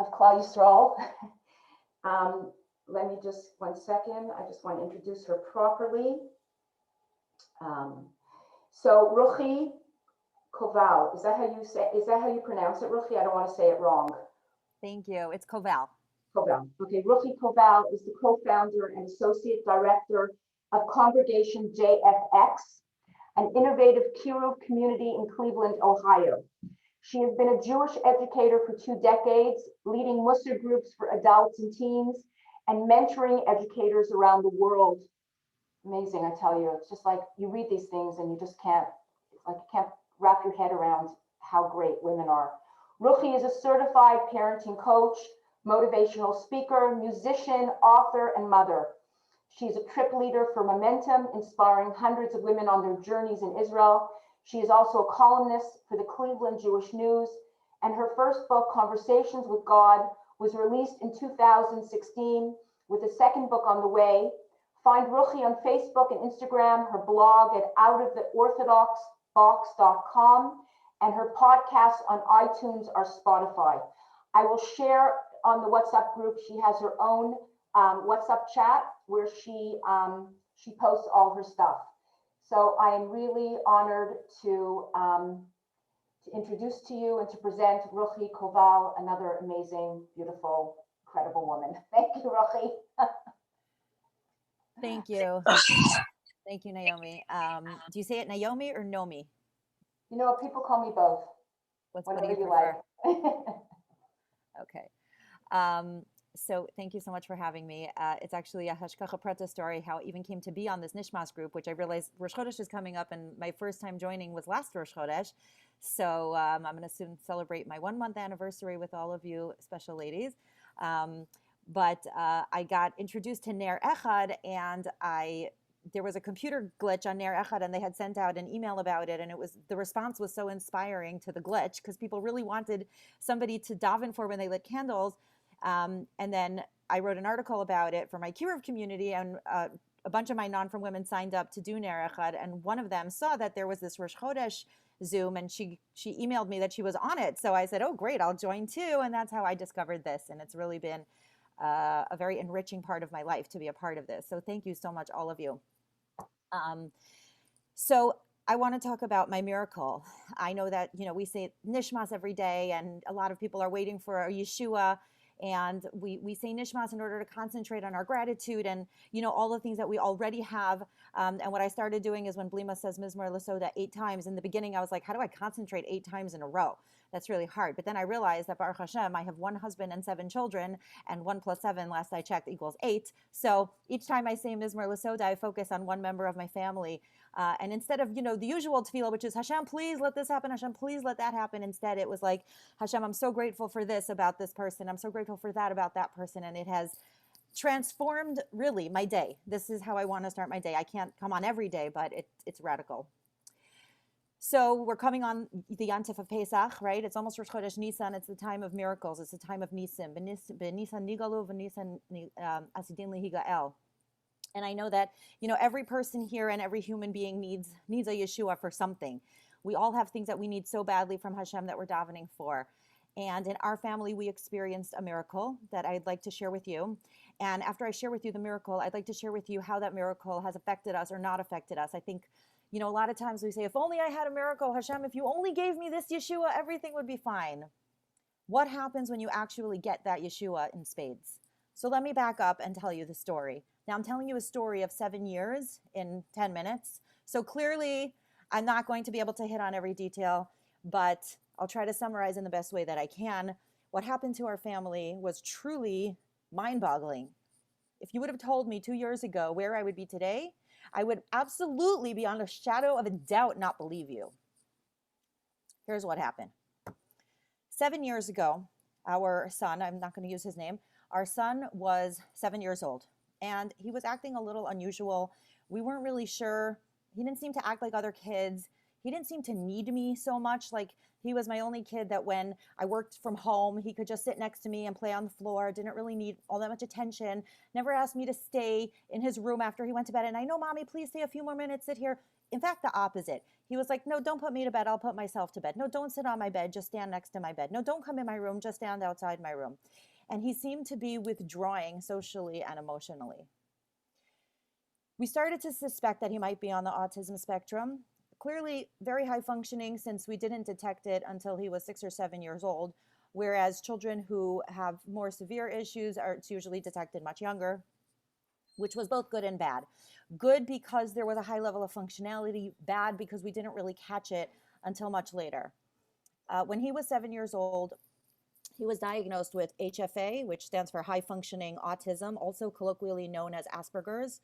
of Klal Yisrael. Let me just 1 second. I just want to introduce her properly. So Ruchi Koval, is that how you say? Is that how you pronounce it, Ruchi? I don't want to say it wrong. Thank you. It's Koval. Koval. Okay, Ruchi Koval is the co-founder and associate director of Congregation JFX, an innovative Kiruv community in Cleveland, Ohio. She has been a Jewish educator for 2 decades, leading Musser groups for adults and teens, and mentoring educators around the world. Amazing, I tell you. It's just like you read these things and you just can't, it's like you can't wrap your head around how great women are. Ruchi is a certified parenting coach, motivational speaker, musician, author, and mother. She's a trip leader for Momentum, inspiring hundreds of women on their journeys in Israel. She is also a columnist for the Cleveland Jewish News, and her first book, Conversations with God, was released in 2016, with a second book on the way. Find Ruchi on Facebook and Instagram, her blog at outoftheorthodoxbox.com, and her podcasts on iTunes or Spotify. I will share on the WhatsApp group. She has her own WhatsApp chat where she posts all her stuff. So I am really honored to introduce to you and to present Ruchi Koval, another amazing, beautiful, incredible woman. Thank you, Ruchi. Thank you. Thank you, Naomi. Do you say it Naomi or Nomi? You know, people call me both. What Whatever do you like. Okay. So thank you so much for having me. It's actually a Hashkacha Preta story, how it even came to be on this Nishmas group, which I realized Rosh Chodesh is coming up, and my first time joining was last Rosh Chodesh. So I'm going to soon celebrate my 1-month anniversary with all of you special ladies. But I got introduced to Ner Echad, and there was a computer glitch on Ner Echad, and they had sent out an email about it, and the response was so inspiring to the glitch because people really wanted somebody to daven for when they lit candles. And then I wrote an article about it for my Kiruv community, and a bunch of my non-from women signed up to do Ner Echad, and one of them saw that there was this Rosh Chodesh Zoom, and she emailed me that she was on it. So I said, oh, great, I'll join too, and that's how I discovered this, and it's really been a very enriching part of my life to be a part of this. So thank you so much, all of you. So I want to talk about my miracle. I know that, we say Nishmas every day, and a lot of people are waiting for a Yeshua, and we say Nishmas in order to concentrate on our gratitude and, all the things that we already have. And what I started doing is when Blima says Mizmor Lasoda 8 times, in the beginning I was like, how do I concentrate 8 times in a row? That's really hard. But then I realized that Baruch Hashem, I have 1 husband and 7 children, and 1 + 7, last I checked, equals 8. So each time I say Mizmor Lasoda, I focus on one member of my family. And instead of, the usual tefillah, which is, Hashem, please let this happen. Hashem, please let that happen. Instead, it was like, Hashem, I'm so grateful for this about this person. I'm so grateful for that about that person. And it has transformed, really, my day. This is how I want to start my day. I can't come on every day, but it's radical. So we're coming on the Yantif of Pesach, right? It's almost Rosh Chodesh Nisan. It's the time of miracles. It's the time of Nisim. B'Nisan nigalu, v'Nisan asidin lihigael. And I know that, every person here and every human being needs a Yeshua for something. We all have things that we need so badly from Hashem that we're davening for. And in our family, we experienced a miracle that I'd like to share with you. And after I share with you the miracle, I'd like to share with you how that miracle has affected us or not affected us. I think, a lot of times we say, if only I had a miracle, Hashem, if you only gave me this Yeshua, everything would be fine. What happens when you actually get that Yeshua in spades? So let me back up and tell you the story. Now I'm telling you a story of 7 years in 10 minutes. So clearly I'm not going to be able to hit on every detail, but I'll try to summarize in the best way that I can. What happened to our family was truly mind-boggling. If you would have told me 2 years ago where I would be today, I would absolutely, beyond a shadow of a doubt, not believe you. Here's what happened. 7 years ago, our son, I'm not going to use his name, our son was 7 years old, and he was acting a little unusual. We weren't really sure. He didn't seem to act like other kids. He didn't seem to need me so much. Like, he was my only kid that when I worked from home, he could just sit next to me and play on the floor, didn't really need all that much attention, never asked me to stay in his room after he went to bed. And I know, mommy, please stay a few more minutes, sit here. In fact, the opposite. He was like, no, don't put me to bed. I'll put myself to bed. No, don't sit on my bed. Just stand next to my bed. No, don't come in my room. Just stand outside my room. And he seemed to be withdrawing socially and emotionally. We started to suspect that he might be on the autism spectrum. Clearly, very high functioning since we didn't detect it until he was 6 or 7 years old, whereas children who have more severe issues are it's usually detected much younger, which was both good and bad. Good because there was a high level of functionality, bad because we didn't really catch it until much later. When he was 7 years old, he was diagnosed with HFA, which stands for high functioning autism, also colloquially known as Asperger's.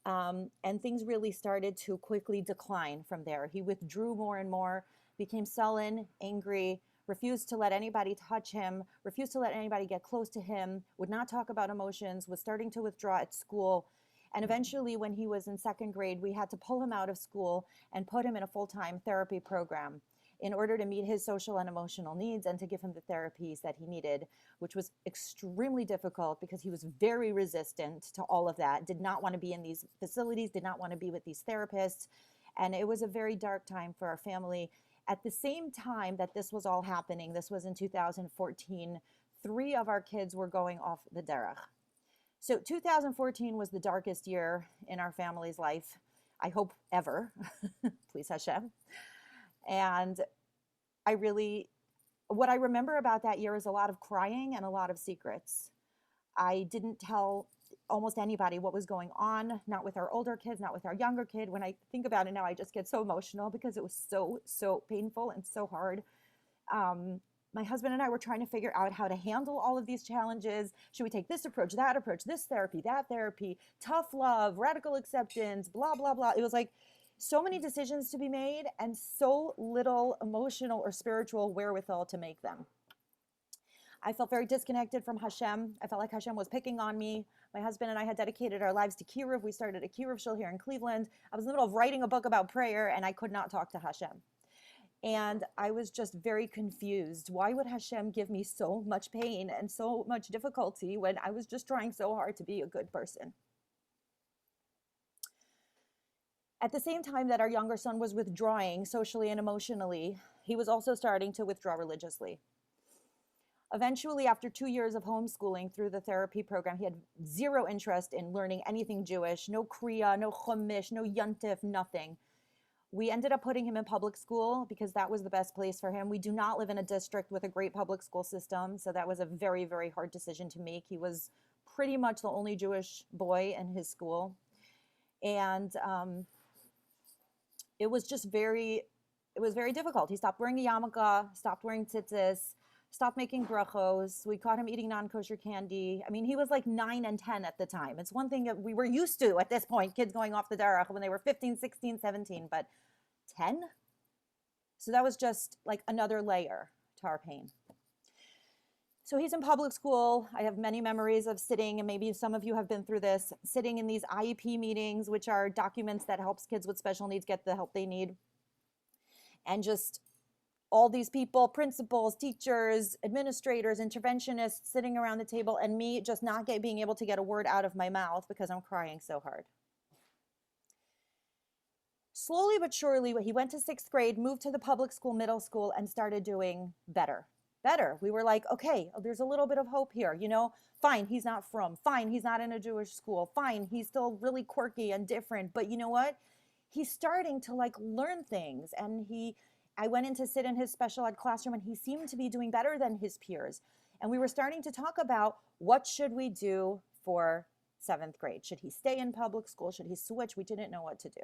And things really started to quickly decline from there. He withdrew more and more, became sullen, angry, refused to let anybody touch him, refused to let anybody get close to him, would not talk about emotions, was starting to withdraw at school. And eventually, when he was in second grade, we had to pull him out of school and put him in a full-time therapy program in order to meet his social and emotional needs and to give him the therapies that he needed, which was extremely difficult because he was very resistant to all of that, did not want to be in these facilities, did not want to be with these therapists. And it was a very dark time for our family. At the same time that this was all happening, this was in 2014, 3 of our kids were going off the derech. So 2014 was the darkest year in our family's life, I hope ever, please Hashem. And what I remember about that year is a lot of crying and a lot of secrets. I didn't tell almost anybody what was going on, not with our older kids, not with our younger kid. When I think about it now, I just get so emotional because it was so painful and so hard. My husband and I were trying to figure out how to handle all of these challenges. Should we take this approach, this therapy, that therapy, tough love, radical acceptance, blah, blah, blah. It was like so many decisions to be made and so little emotional or spiritual wherewithal to make them. I felt very disconnected from Hashem. I felt like Hashem was picking on me. My husband and I had dedicated our lives to Kiruv. We started a Kiruv shul here in Cleveland. I was in the middle of writing a book about prayer and I could not talk to Hashem. And I was just very confused. Why would Hashem give me so much pain and so much difficulty when I was just trying so hard to be a good person? At the same time that our younger son was withdrawing socially and emotionally, he was also starting to withdraw religiously. Eventually, after 2 years of homeschooling through the therapy program, he had zero interest in learning anything Jewish, no Kriya, no Chumash, no Yontif, nothing. We ended up putting him in public school because that was the best place for him. We do not live in a district with a great public school system, so that was a very, very hard decision to make. He was pretty much the only Jewish boy in his school. And it was very difficult. He stopped wearing a yarmulke, stopped wearing tzitzis, stopped making brachos. We caught him eating non-kosher candy. I mean, he was like 9 and 10 at the time. It's one thing that we were used to at this point, kids going off the derech when they were 15, 16, 17, but 10? So that was just like another layer to our pain. So he's in public school. I have many memories of sitting, and maybe some of you have been through this, sitting in these IEP meetings, which are documents that helps kids with special needs get the help they need. And just all these people, principals, teachers, administrators, interventionists sitting around the table, and me just not being able to get a word out of my mouth because I'm crying so hard. Slowly but surely, he went to 6th grade, moved to the public school, middle school, and started doing better. We were like, okay, there's a little bit of hope here, fine, he's not from, fine, he's not in a Jewish school, fine, he's still really quirky and different, but you know what? He's starting to learn things, and I went in to sit in his special ed classroom and he seemed to be doing better than his peers. And we were starting to talk about what should we do for 7th grade? Should he stay in public school? Should he switch? We didn't know what to do.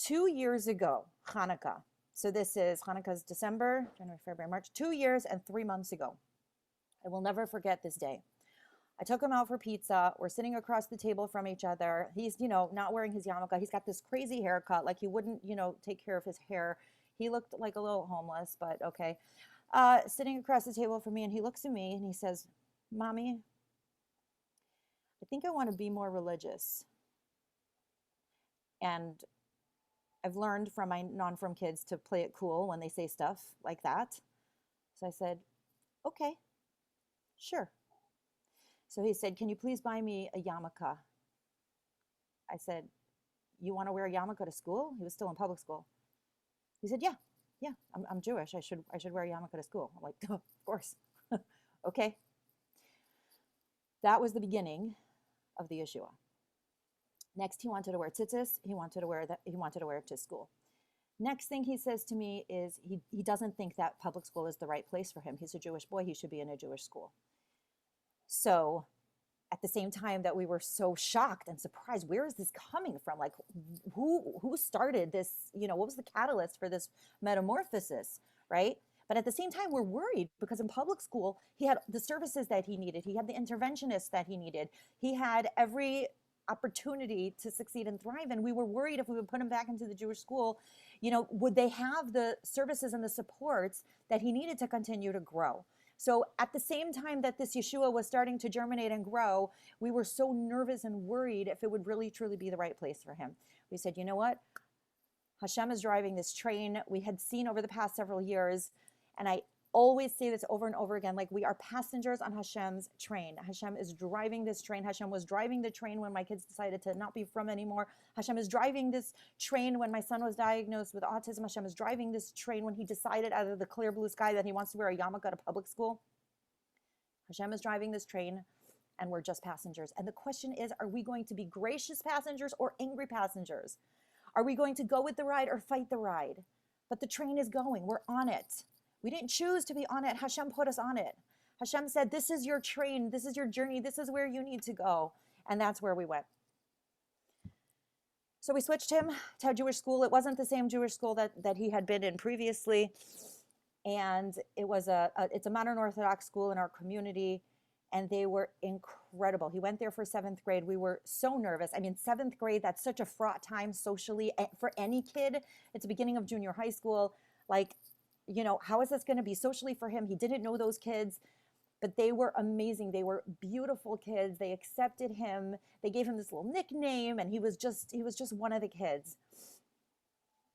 2 years ago, Hanukkah. So Hanukkah's December, January, February, March, 2 years and 3 months ago. I will never forget this day. I took him out for pizza. We're sitting across the table from each other. He's, not wearing his yarmulke. He's got this crazy haircut, like he wouldn't, take care of his hair. He looked like a little homeless, but okay. Sitting across the table from me, and he looks at me and he says, Mommy, I think I want to be more religious. And I've learned from my non-frum kids to play it cool when they say stuff like that. So I said, okay, sure. So he said, can you please buy me a yarmulke? I said, you want to wear a yarmulke to school? He was still in public school. He said, yeah, I'm Jewish. I should wear a yarmulke to school. I'm like, oh, of course. Okay. That was the beginning of the Yeshua. Next, he wanted to wear tzitzis. He wanted to wear it to school. Next thing he says to me is he doesn't think that public school is the right place for him. He's a Jewish boy. He should be in a Jewish school. So at the same time that we were so shocked and surprised, where is this coming from? Like, who started this? What was the catalyst for this metamorphosis, right? But at the same time, we're worried because in public school, he had the services that he needed. He had the interventionists that he needed. He had every opportunity to succeed and thrive. And we were worried if we would put him back into the Jewish school, would they have the services and the supports that he needed to continue to grow? So at the same time that this Yeshua was starting to germinate and grow, we were so nervous and worried if it would really, truly be the right place for him. We said, you know what? Hashem is driving this train. We had seen over the past several years, and I always say this over and over again, like we are passengers on Hashem's train. Hashem is driving this train. Hashem was driving the train when my kids decided to not be from anymore. Hashem is driving this train when my son was diagnosed with autism. Hashem is driving this train when he decided out of the clear blue sky that he wants to wear a yarmulke to public school. Hashem is driving this train, and we're just passengers. And the question is, are we going to be gracious passengers or angry passengers? Are we going to go with the ride or fight the ride? But the train is going. We're on it. We didn't choose to be on it. Hashem put us on it. Hashem said, this is your train. This is your journey. This is where you need to go. And that's where we went. So we switched him to a Jewish school. It wasn't the same Jewish school that he had been in previously. And it's a modern Orthodox school in our community. And they were incredible. He went there for 7th grade. We were so nervous. I mean, 7th grade, that's such a fraught time socially for any kid. It's the beginning of junior high school. Like, how is this going to be socially for him? He didn't know those kids, but they were amazing. They were beautiful kids. They accepted him. They gave him this little nickname, and he was just one of the kids.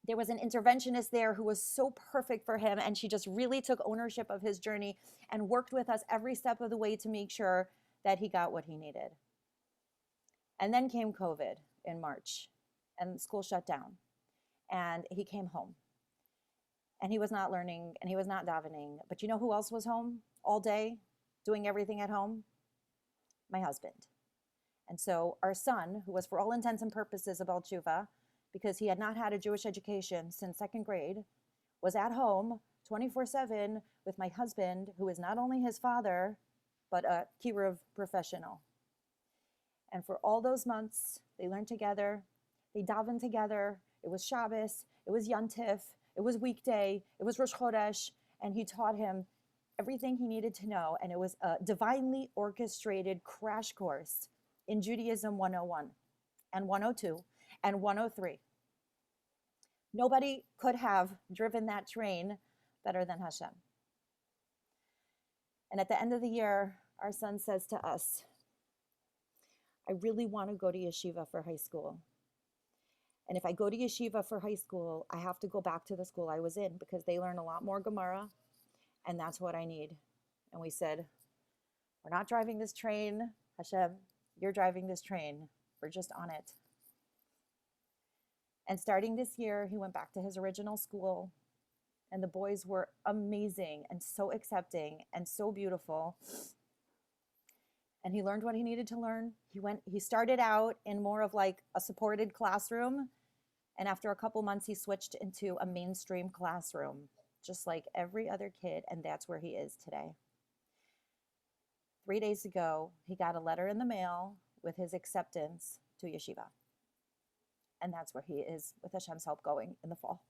There was an interventionist there who was so perfect for him, and she just really took ownership of his journey and worked with us every step of the way to make sure that he got what he needed. And then came COVID in March, and school shut down, and he came home. And he was not learning, and he was not davening. But you know who else was home all day, doing everything at home? My husband. And so our son, who was for all intents and purposes a Baal Tshuva, because he had not had a Jewish education since 2nd grade, was at home 24/7 with my husband, who is not only his father, but a kiruv professional. And for all those months, they learned together, they davened together. It was Shabbos, it was Yantif, it was weekday, it was Rosh Chodesh, and he taught him everything he needed to know. And it was a divinely orchestrated crash course in Judaism 101 and 102 and 103. Nobody could have driven that train better than Hashem. And at the end of the year, our son says to us, I really want to go to yeshiva for high school. And if I go to yeshiva for high school, I have to go back to the school I was in because they learn a lot more Gemara, and that's what I need. And we said, we're not driving this train, Hashem, you're driving this train. We're just on it. And starting this year, he went back to his original school, and the boys were amazing and so accepting and so beautiful. And he learned what he needed to learn. He started out in more of like a supported classroom. And after a couple months, he switched into a mainstream classroom, just like every other kid. And that's where he is today. 3 days ago, he got a letter in the mail with his acceptance to yeshiva. And that's where he is, with Hashem's help, going in the fall.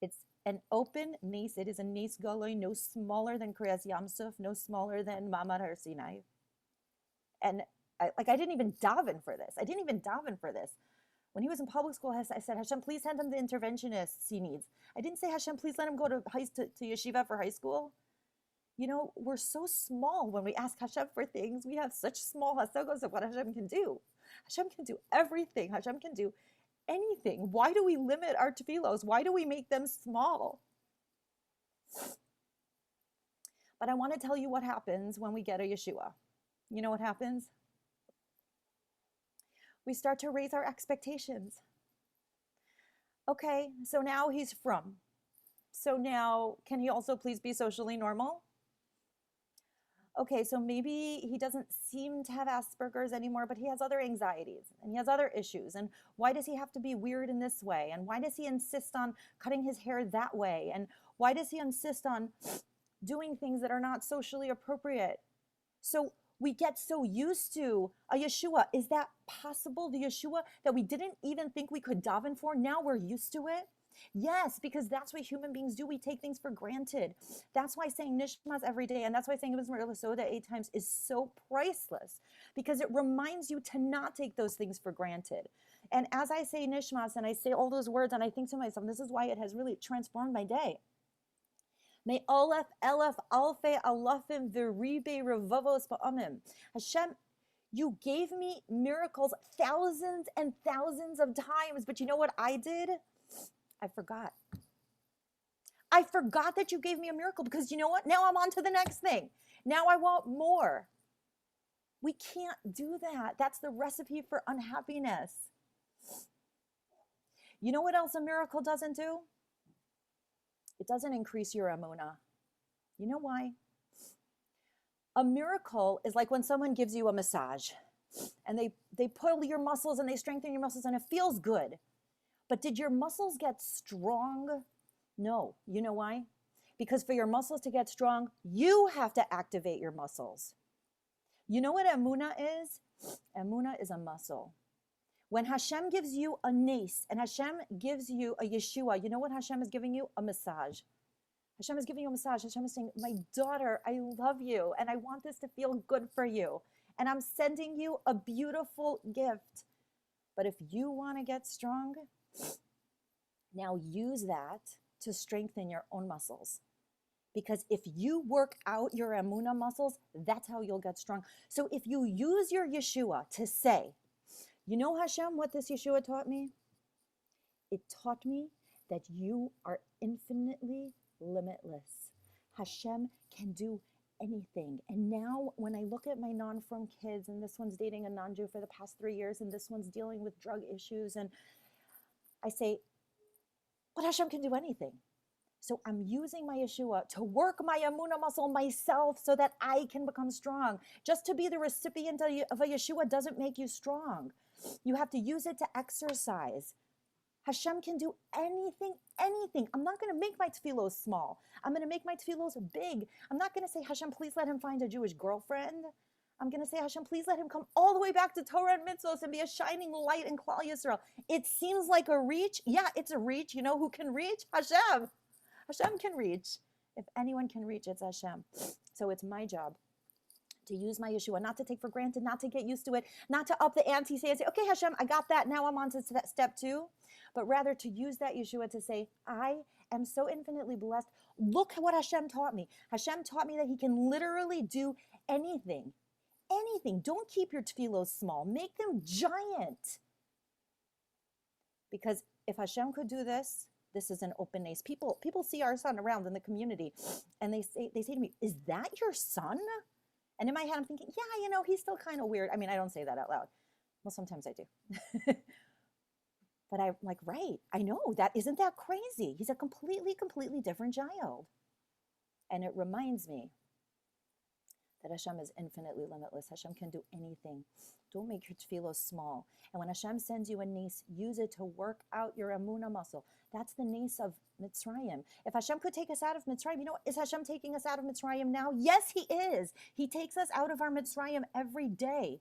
It's an open nes. It is a nes galoi, no smaller than Kriyas Yamsuf, no smaller than Mamad Har Sinai. And I didn't even daven for this. When he was in public school, I said, Hashem, please send him the interventionists he needs. I didn't say, Hashem, please let him go to yeshiva for high school. We're so small when we ask Hashem for things. We have such small hasagos of what Hashem can do. Hashem can do everything. Hashem can do anything. Why do we limit our tefillos? Why do we make them small? But I want to tell you what happens when we get a Yeshua. You know what happens? We start to raise our expectations. Okay, so now he's from. So now, can he also please be socially normal? Okay, so maybe he doesn't seem to have Asperger's anymore, but he has other anxieties and he has other issues. And why does he have to be weird in this way? And why does he insist on cutting his hair that way? And why does he insist on doing things that are not socially appropriate? So we get so used to a Yeshua. Is that possible? The Yeshua that we didn't even think we could daven for, now we're used to it? Yes, because that's what human beings do. We take things for granted. That's why saying Nishmas every day, and that's why saying Ibn Soda 8 times is so priceless, because it reminds you to not take those things for granted. And as I say Nishmas and I say all those words, and I think to myself, this is why it has really transformed my day. May Aleph, Elef, Alfe, Alafim, Viribe, Revavos, Ba'amim. Hashem, you gave me miracles thousands and thousands of times, but you know what I did? I forgot. I forgot that you gave me a miracle, because you know what? Now I'm on to the next thing. Now I want more. We can't do that. That's the recipe for unhappiness. You know what else a miracle doesn't do? It doesn't increase your emunah. You know why? A miracle is like when someone gives you a massage and they pull your muscles and they strengthen your muscles and it feels good. But did your muscles get strong? No. You know why? Because for your muscles to get strong, you have to activate your muscles. You know what emunah is? Emunah is a muscle. When Hashem gives you a nace and Hashem gives you a Yeshua, you know what Hashem is giving you? A massage. Hashem is giving you a massage. Hashem is saying, my daughter, I love you and I want this to feel good for you. And I'm sending you a beautiful gift. But if you want to get strong, now use that to strengthen your own muscles. Because if you work out your emunah muscles, that's how you'll get strong. So if you use your Yeshua to say, you know, Hashem, what this Yeshua taught me? It taught me that you are infinitely limitless. Hashem can do anything. And now when I look at my non-frum kids, and this one's dating a non-Jew for the past 3 years, and this one's dealing with drug issues, and I say, but Hashem can do anything. So I'm using my Yeshua to work my emunah muscle myself so that I can become strong. Just to be the recipient of a Yeshua doesn't make you strong. You have to use it to exercise. Hashem can do anything, anything. I'm not going to make my tefillos small. I'm going to make my tefillos big. I'm not going to say, Hashem, please let him find a Jewish girlfriend. I'm going to say, Hashem, please let him come all the way back to Torah and mitzvos and be a shining light in Klal Yisrael. It seems like a reach. Yeah, it's a reach. You know who can reach? Hashem. Hashem can reach. If anyone can reach, it's Hashem. So it's my job to use my Yeshua, not to take for granted, not to get used to it, not to up the ante, say, okay, Hashem, I got that. Now I'm on to step 2. But rather to use that Yeshua to say, I am so infinitely blessed. Look what Hashem taught me. Hashem taught me that he can literally do anything. Anything. Don't keep your tefillos small. Make them giant. Because if Hashem could do this, this is an open nace. People see our son around in the community and they say to me, is that your son? And in my head, I'm thinking, yeah, you know, he's still kind of weird. I mean, I don't say that out loud. Well, sometimes I do. But I'm like, right, I know, isn't that crazy? He's a completely different child. And it reminds me that Hashem is infinitely limitless. Hashem can do anything. Don't make your tefillos small. And when Hashem sends you a nace, use it to work out your emunah muscle. That's the nace of Mitzrayim. If Hashem could take us out of Mitzrayim, you know, is Hashem taking us out of Mitzrayim now? Yes, he is. He takes us out of our Mitzrayim every day.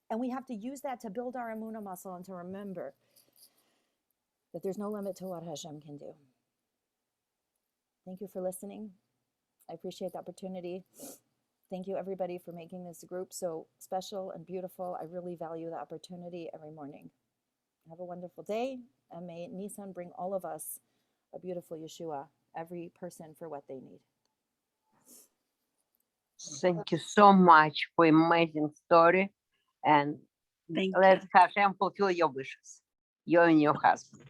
And we have to use that to build our emunah muscle and to remember that there's no limit to what Hashem can do. Thank you for listening. I appreciate the opportunity. Thank you, everybody, for making this group so special and beautiful. I really value the opportunity every morning. Have a wonderful day, and may Nisan bring all of us a beautiful Yeshua, every person for what they need. Thank you so much for amazing story, and Thank let you. Hashem fulfill your wishes. you and your husband.